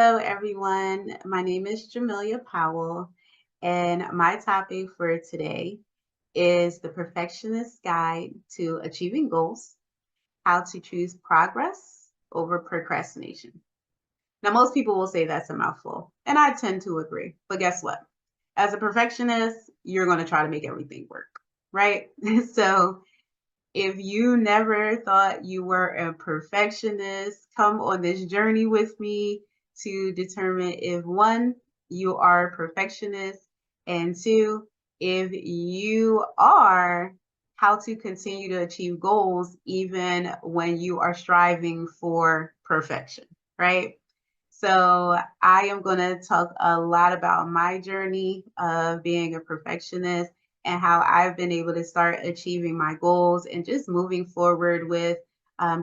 Hello, everyone. My name is Jamila Powell, and my topic for today is the Perfectionist Guide to Achieving Goals, how to choose progress over procrastination. Now, most people will say that's a mouthful, and I tend to agree. But guess what? As a perfectionist, you're going to try to make everything work, right? So if you never thought you were a perfectionist, come on this journey with me to determine if one, you are a perfectionist, and two, if you are, how to continue to achieve goals even when you are striving for perfection, right? So I am going to talk a lot about my journey of being a perfectionist and how I've been able to start achieving my goals and just moving forward with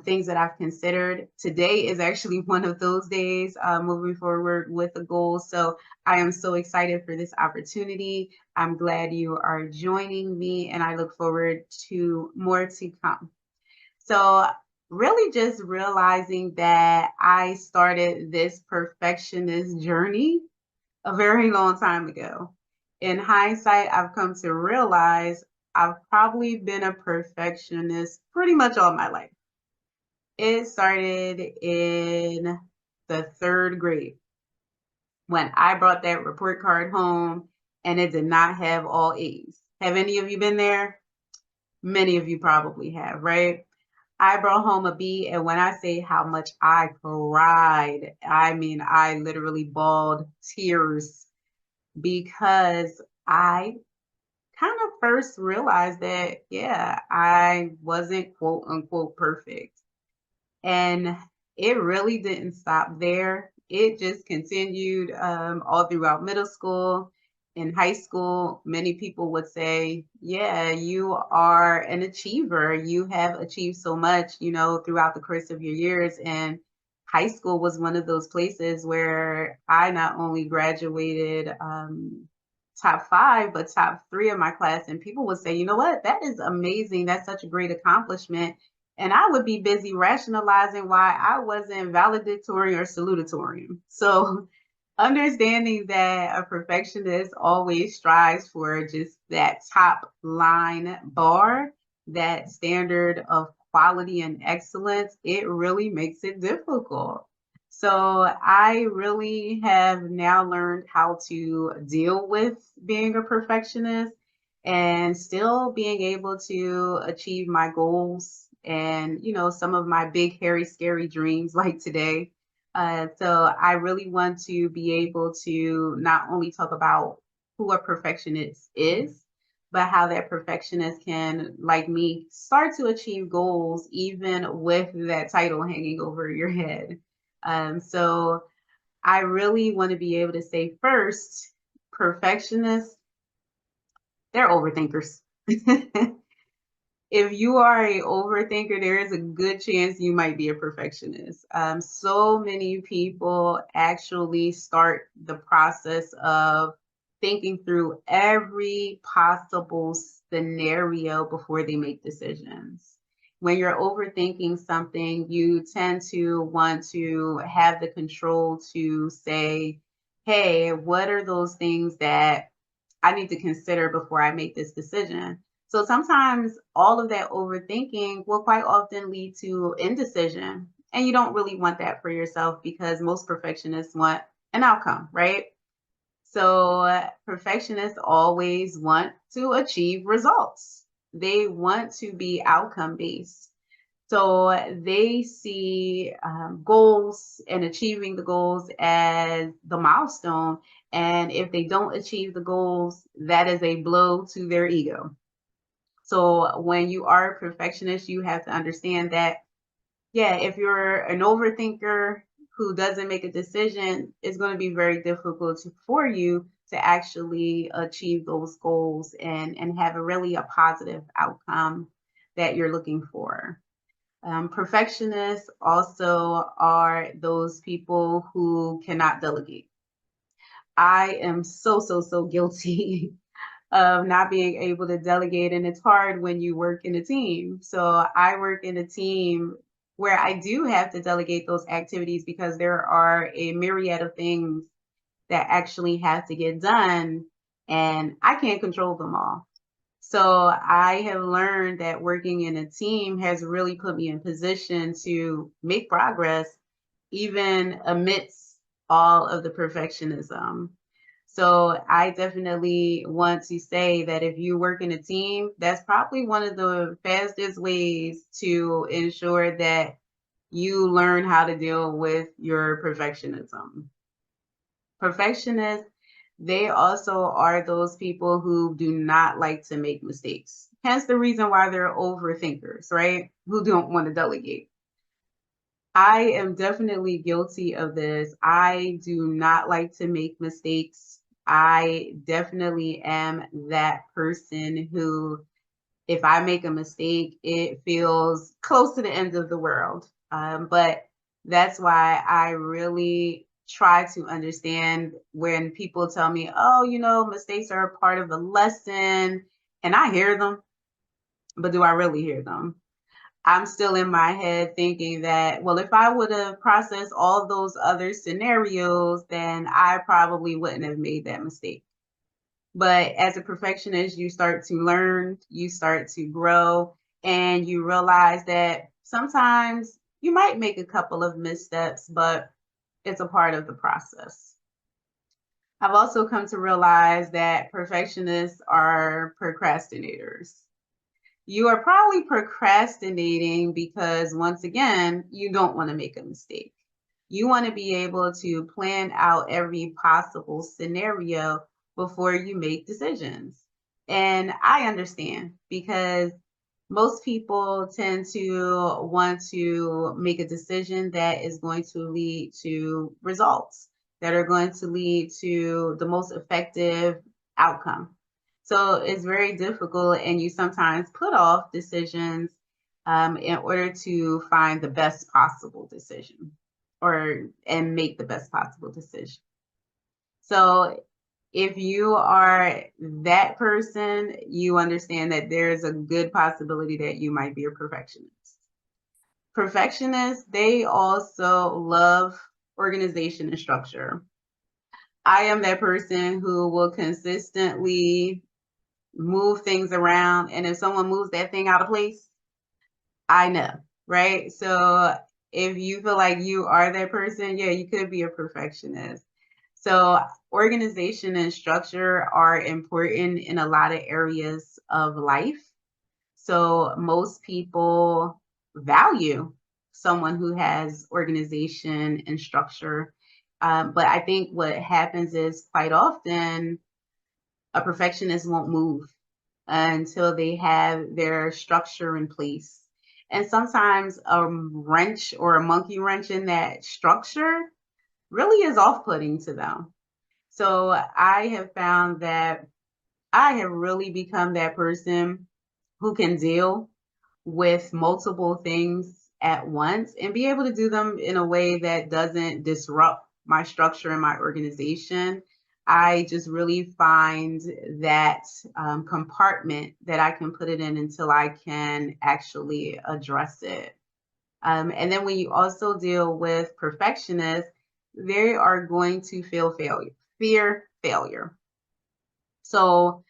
things that I've considered. Today is actually one of those days, moving forward with a goal. So I am so excited for this opportunity. I'm glad you are joining me, and I look forward to more to come. So really just realizing that I started this perfectionist journey a very long time ago. In hindsight, I've come to realize I've probably been a perfectionist pretty much all my life. It started in the third grade when I brought that report card home and it did not have all A's. Have any of you been there? Many of you probably have, right? I brought home a B, and when I say how much I cried, I mean, I literally bawled tears because I kind of first realized that, yeah, I wasn't quote unquote perfect. And it really didn't stop there. It just continued all throughout middle school. In high school, many people would say, yeah, you are an achiever. You have achieved so much, throughout the course of your years. And high school was one of those places where I not only graduated top five, but top three of my class. And people would say, you know what? That is amazing. That's such a great accomplishment. And I would be busy rationalizing why I wasn't valedictorian or salutatorian. So understanding that a perfectionist always strives for just that top line bar, that standard of quality and excellence, it really makes it difficult. So I really have now learned how to deal with being a perfectionist and still being able to achieve my goals and, some of my big, hairy, scary dreams like today. So I really want to be able to not only talk about who a perfectionist is, but how that perfectionist can, like me, start to achieve goals even with that title hanging over your head. So I really want to be able to say first, perfectionists, they're overthinkers. If you are a overthinker, there is a good chance you might be a perfectionist. So many people actually start the process of thinking through every possible scenario before they make decisions. When you're overthinking something, you tend to want to have the control to say, hey, what are those things that I need to consider before I make this decision? So sometimes all of that overthinking will quite often lead to indecision. And you don't really want that for yourself because most perfectionists want an outcome, right? So perfectionists always want to achieve results. They want to be outcome based. So they see goals and achieving the goals as the milestone. And if they don't achieve the goals, that is a blow to their ego. So when you are a perfectionist, you have to understand that, yeah, if you're an overthinker who doesn't make a decision, it's going to be very difficult for you to actually achieve those goals and have a really a positive outcome that you're looking for. Perfectionists also are those people who cannot delegate. I am so guilty of not being able to delegate. And it's hard when you work in a team. So I work in a team where I do have to delegate those activities because there are a myriad of things that actually have to get done, and I can't control them all. So I have learned that working in a team has really put me in position to make progress, even amidst all of the perfectionism. So I definitely want to say that if you work in a team, that's probably one of the fastest ways to ensure that you learn how to deal with your perfectionism. Perfectionists, they also are those people who do not like to make mistakes. Hence the reason why they're overthinkers, right? Who don't want to delegate. I am definitely guilty of this. I do not like to make mistakes. I definitely am that person who, if I make a mistake, it feels close to the end of the world. But that's why I really try to understand when people tell me, oh, mistakes are a part of the lesson. And I hear them, but do I really hear them? I'm still in my head thinking that, well, if I would have processed all those other scenarios, then I probably wouldn't have made that mistake. But as a perfectionist, you start to learn, you start to grow, and you realize that sometimes you might make a couple of missteps, but it's a part of the process. I've also come to realize that perfectionists are procrastinators. You are probably procrastinating because, once again, you don't want to make a mistake. You want to be able to plan out every possible scenario before you make decisions. And I understand because most people tend to want to make a decision that is going to lead to results, that are going to lead to the most effective outcome. So it's very difficult, and you sometimes put off decisions in order to find the best possible decision and make the best possible decision. So if you are that person, you understand that there's a good possibility that you might be a perfectionist. Perfectionists, they also love organization and structure. I am that person who will consistently move things around, and if someone moves that thing out of place, I know, right? So if you feel like you are that person, yeah, you could be a perfectionist. So organization and structure are important in a lot of areas of life. So most people value someone who has organization and structure. But I think what happens is quite often a perfectionist won't move until they have their structure in place. And sometimes a wrench or a monkey wrench in that structure really is off putting to them. So I have found that I have really become that person who can deal with multiple things at once and be able to do them in a way that doesn't disrupt my structure and my organization. I just really find that compartment that I can put it in until I can actually address it. And then when you also deal with perfectionists, they are going to fear failure. So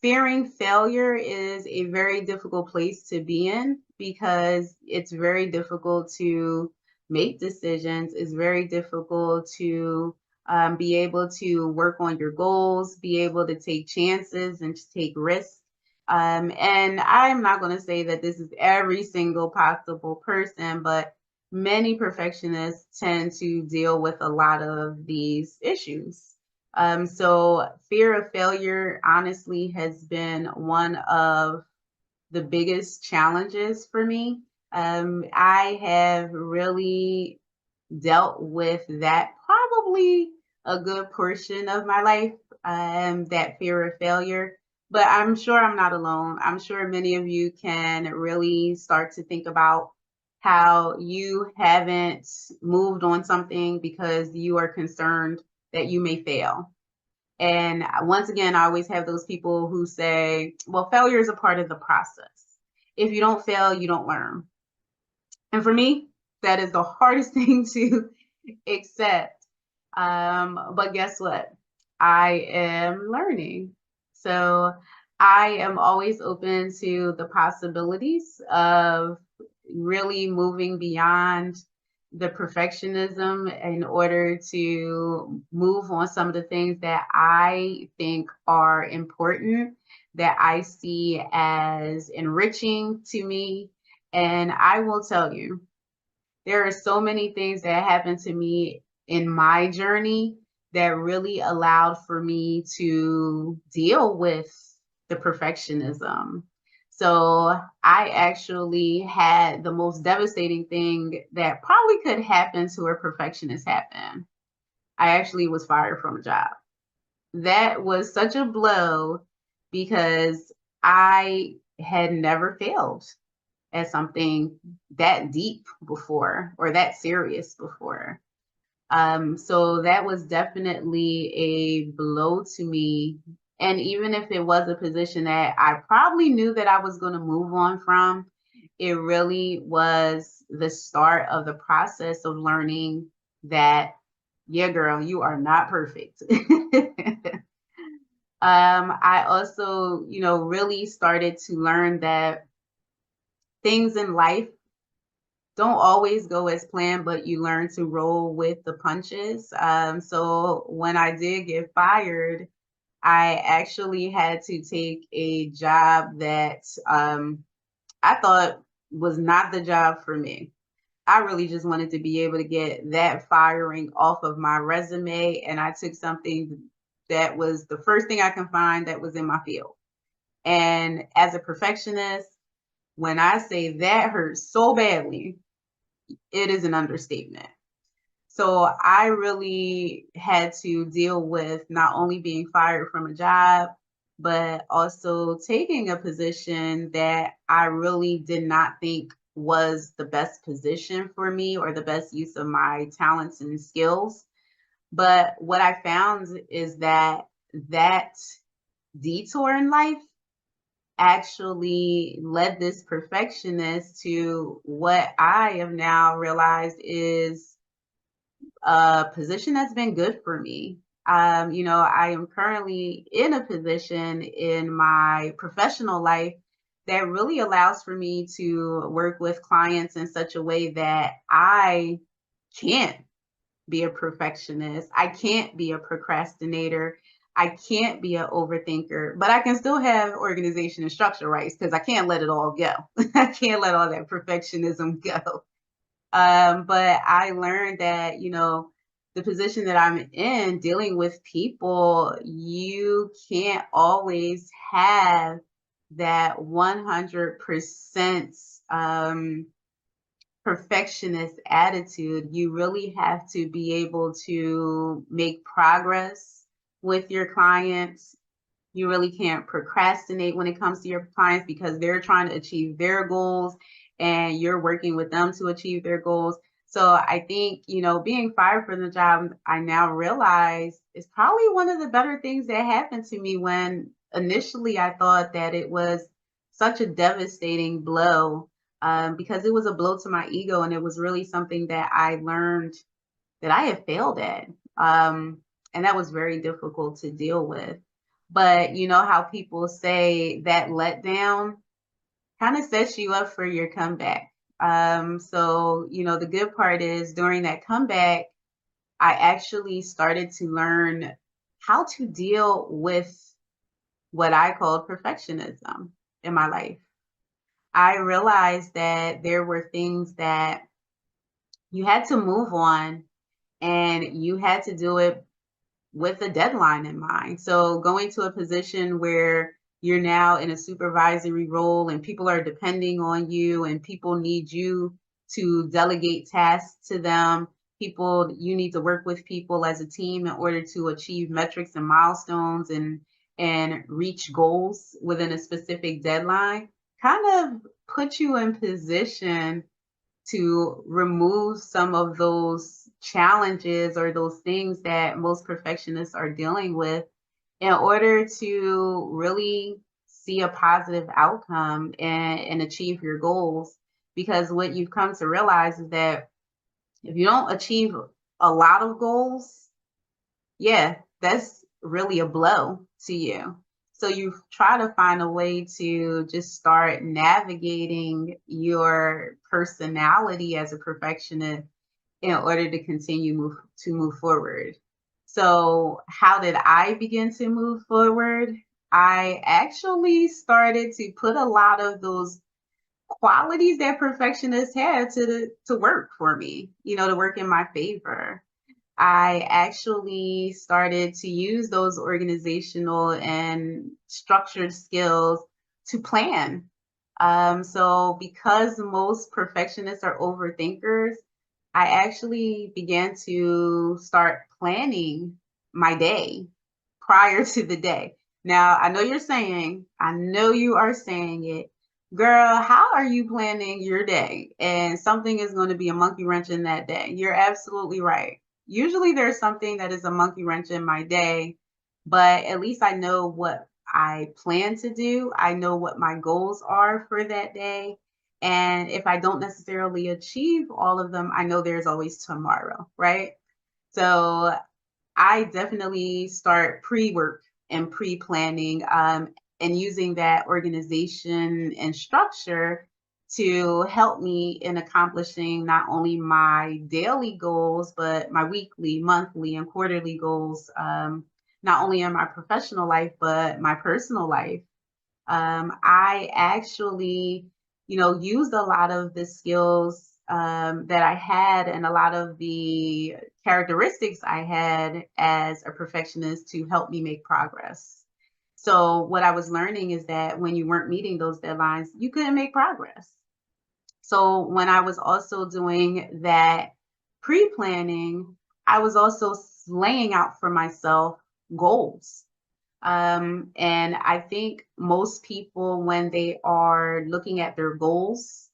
fearing failure is a very difficult place to be in because it's very difficult to make decisions. It's very difficult to be able to work on your goals, be able to take chances and to take risks. And I'm not going to say that this is every single possible person, but many perfectionists tend to deal with a lot of these issues. So fear of failure honestly has been one of the biggest challenges for me. I have really dealt with that probably a good portion of my life, that fear of failure. But I'm sure I'm not alone. I'm sure many of you can really start to think about how you haven't moved on something because you are concerned that you may fail. And once again, I always have those people who say, well, failure is a part of the process. If you don't fail, you don't learn. And for me, that is the hardest thing to accept. But guess what? I am learning. So I am always open to the possibilities of really moving beyond the perfectionism in order to move on some of the things that I think are important, that I see as enriching to me. And I will tell you, there are so many things that happened to me in my journey that really allowed for me to deal with the perfectionism. So I actually had the most devastating thing that probably could happen to a perfectionist happen. I actually was fired from a job. That was such a blow because I had never failed at something that deep before or that serious before. So that was definitely a blow to me. And even if it was a position that I probably knew that I was going to move on from, it really was the start of the process of learning that, yeah, girl, you are not perfect. I also, really started to learn that things in life don't always go as planned, but you learn to roll with the punches. So when I did get fired, I actually had to take a job that I thought was not the job for me. I really just wanted to be able to get that firing off of my resume, and I took something that was the first thing I can find that was in my field. And as a perfectionist, when I say that hurt so badly, it is an understatement. So I really had to deal with not only being fired from a job, but also taking a position that I really did not think was the best position for me or the best use of my talents and skills. But what I found is that detour in life actually led this perfectionist to what I have now realized is a position that's been good for me. I am currently in a position in my professional life that really allows for me to work with clients in such a way that I can't be a perfectionist. I can't be a procrastinator. I can't be an overthinker, but I can still have organization and structure rights because I can't let it all go. I can't let all that perfectionism go. But I learned that, the position that I'm in, dealing with people, you can't always have that 100% perfectionist attitude. You really have to be able to make progress with your clients. You really can't procrastinate when it comes to your clients because they're trying to achieve their goals and you're working with them to achieve their goals. So I think, being fired from the job, I now realize is probably one of the better things that happened to me when initially I thought that it was such a devastating blow, because it was a blow to my ego and it was really something that I learned that I had failed at. And that was very difficult to deal with. But you know how people say that letdown kind of sets you up for your comeback. So, the good part is during that comeback, I actually started to learn how to deal with what I called perfectionism in my life. I realized that there were things that you had to move on and you had to do it with a deadline in mind. So going to a position where you're now in a supervisory role and people are depending on you and people need you to delegate tasks to them. You need to work with people as a team in order to achieve metrics and milestones and reach goals within a specific deadline, kind of put you in position to remove some of those challenges or those things that most perfectionists are dealing with in order to really see a positive outcome and achieve your goals. because what you've come to realize is that if you don't achieve a lot of goals, yeah, that's really a blow to you. So you try to find a way to just start navigating your personality as a perfectionist in order to move forward. So how did I begin to move forward? I actually started to put a lot of those qualities that perfectionists have to work for me, to work in my favor. I actually started to use those organizational and structured skills to plan. So because most perfectionists are overthinkers, I actually began to start planning my day prior to the day. Now, I know you are saying it, girl, how are you planning your day? And something is going to be a monkey wrench in that day. You're absolutely right. Usually there's something that is a monkey wrench in my day, but at least I know what I plan to do. I know what my goals are for that day. And if I don't necessarily achieve all of them, I know there's always tomorrow, right? So I definitely start pre-work and pre-planning, and using that organization and structure to help me in accomplishing not only my daily goals, but my weekly, monthly, and quarterly goals, not only in my professional life, but my personal life. I actually, used a lot of the skills that I had and a lot of the characteristics I had as a perfectionist to help me make progress. So what I was learning is that when you weren't meeting those deadlines, you couldn't make progress. So when I was also doing that pre-planning, I was also laying out for myself goals. And I think most people, when they are looking at their goals,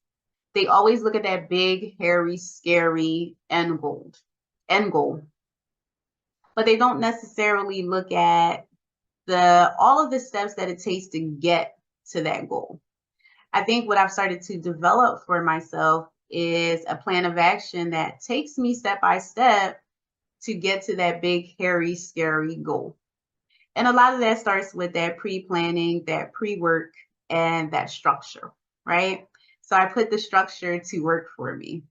they always look at that big, hairy, scary end goal, but they don't necessarily look at the all of the steps that it takes to get to that goal. I think what I've started to develop for myself is a plan of action that takes me step by step to get to that big, hairy, scary goal. And a lot of that starts with that pre-planning, that pre-work, and that structure, right? So I put the structure to work for me.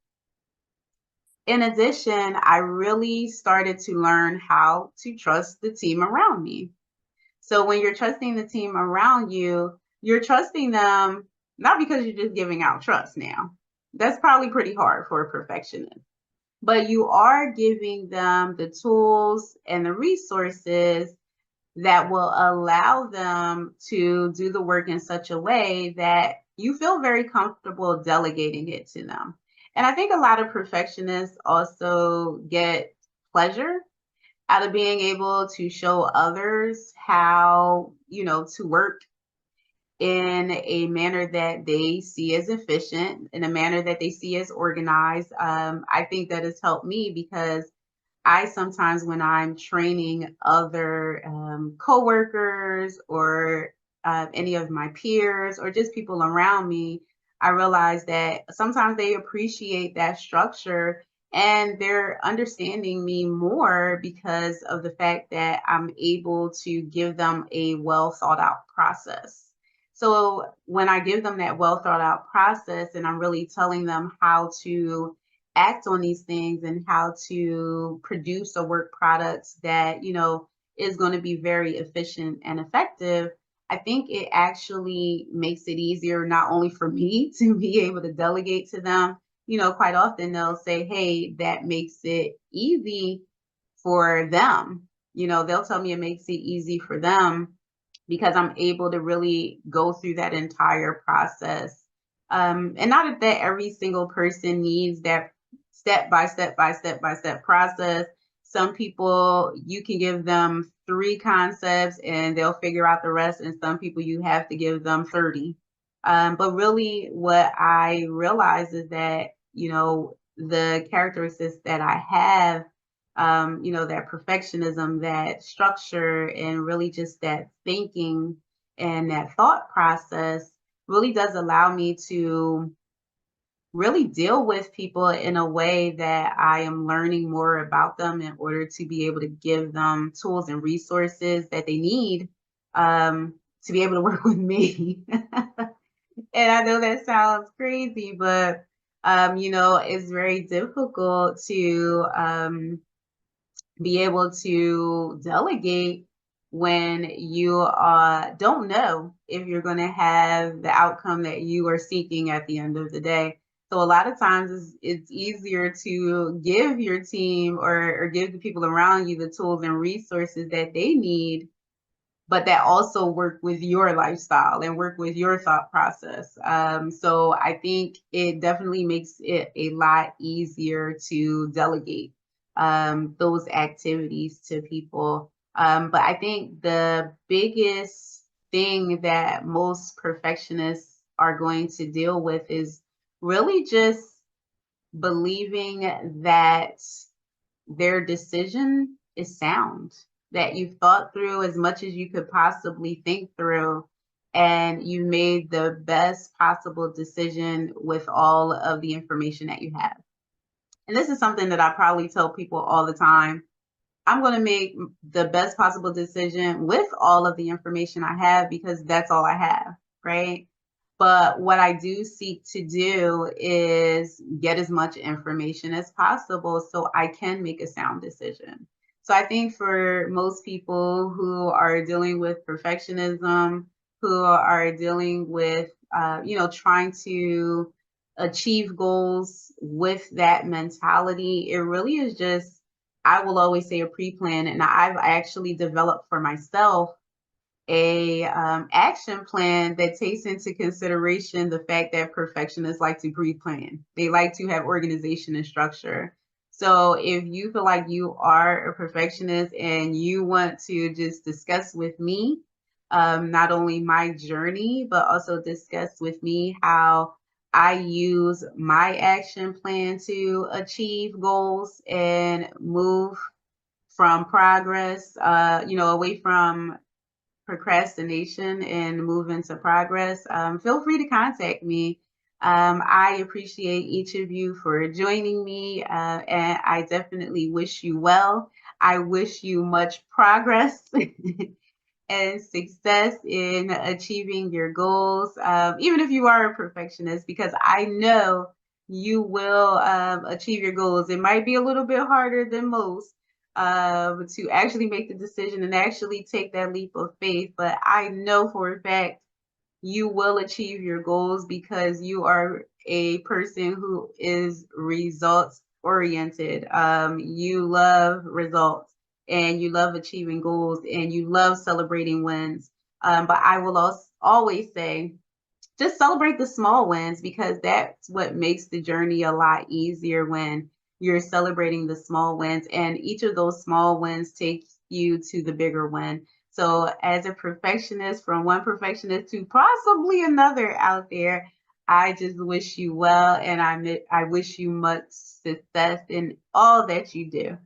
In addition, I really started to learn how to trust the team around me. So when you're trusting the team around you, you're trusting them not because you're just giving out trust now. That's probably pretty hard for a perfectionist. But you are giving them the tools and the resources that will allow them to do the work in such a way that you feel very comfortable delegating it to them. And I think a lot of perfectionists also get pleasure out of being able to show others how, to work in a manner that they see as efficient, in a manner that they see as organized. I think that has helped me because I sometimes, when I'm training other coworkers or any of my peers or just people around me, I realize that sometimes they appreciate that structure and they're understanding me more because of the fact that I'm able to give them a well thought out process. So when I give them that well thought out process and I'm really telling them how to act on these things and how to produce a work product that, is going to be very efficient and effective, I think it actually makes it easier not only for me to be able to delegate to them. Quite often they'll say, hey, that makes it easy for them. They'll tell me it makes it easy for them because I'm able to really go through that entire process. And not that every single person needs that step by step by step by step process. Some people, you can give them 3 concepts and they'll figure out the rest. And some people, you have to give them 30. But really, what I realize is that, the characteristics that I have, that perfectionism, that structure, and really just that thinking and that thought process really does allow me to really deal with people in a way that I am learning more about them in order to be able to give them tools and resources that they need to be able to work with me. And I know that sounds crazy, but it's very difficult to be able to delegate when you don't know if you're going to have the outcome that you are seeking at the end of the day. So a lot of times it's easier to give your team or give the people around you the tools and resources that they need, but that also work with your lifestyle and work with your thought process. So I think it definitely makes it a lot easier to delegate those activities to people. But I think the biggest thing that most perfectionists are going to deal with is really just believing that their decision is sound, that you've thought through as much as you could possibly think through, and you made the best possible decision with all of the information that you have. And this is something that I probably tell people all the time. I'm going to make the best possible decision with all of the information I have because that's all I have, right? But what I do seek to do is get as much information as possible so I can make a sound decision. So I think for most people who are dealing with perfectionism, who are dealing with, trying to achieve goals with that mentality, it really is just, I will always say, a pre-plan. And I've actually developed for myself a action plan that takes into consideration the fact that perfectionists like to pre-plan. They like to have organization and structure. So if you feel like you are a perfectionist and you want to just discuss with me not only my journey, but also discuss with me how I use my action plan to achieve goals and move from progress, away from procrastination and move into progress, feel free to contact me. I appreciate each of you for joining me, and I definitely wish you well. I wish you much progress and success in achieving your goals, even if you are a perfectionist, because I know you will achieve your goals. It might be a little bit harder than most to actually make the decision and actually take that leap of faith, but I know for a fact you will achieve your goals because you are a person who is results oriented. You love results and you love achieving goals and you love celebrating wins. But I will also always say, just celebrate the small wins because that's what makes the journey a lot easier when you're celebrating the small wins. And each of those small wins takes you to the bigger win. So, as a perfectionist, from one perfectionist to possibly another out there, I just wish you well and I wish you much success in all that you do.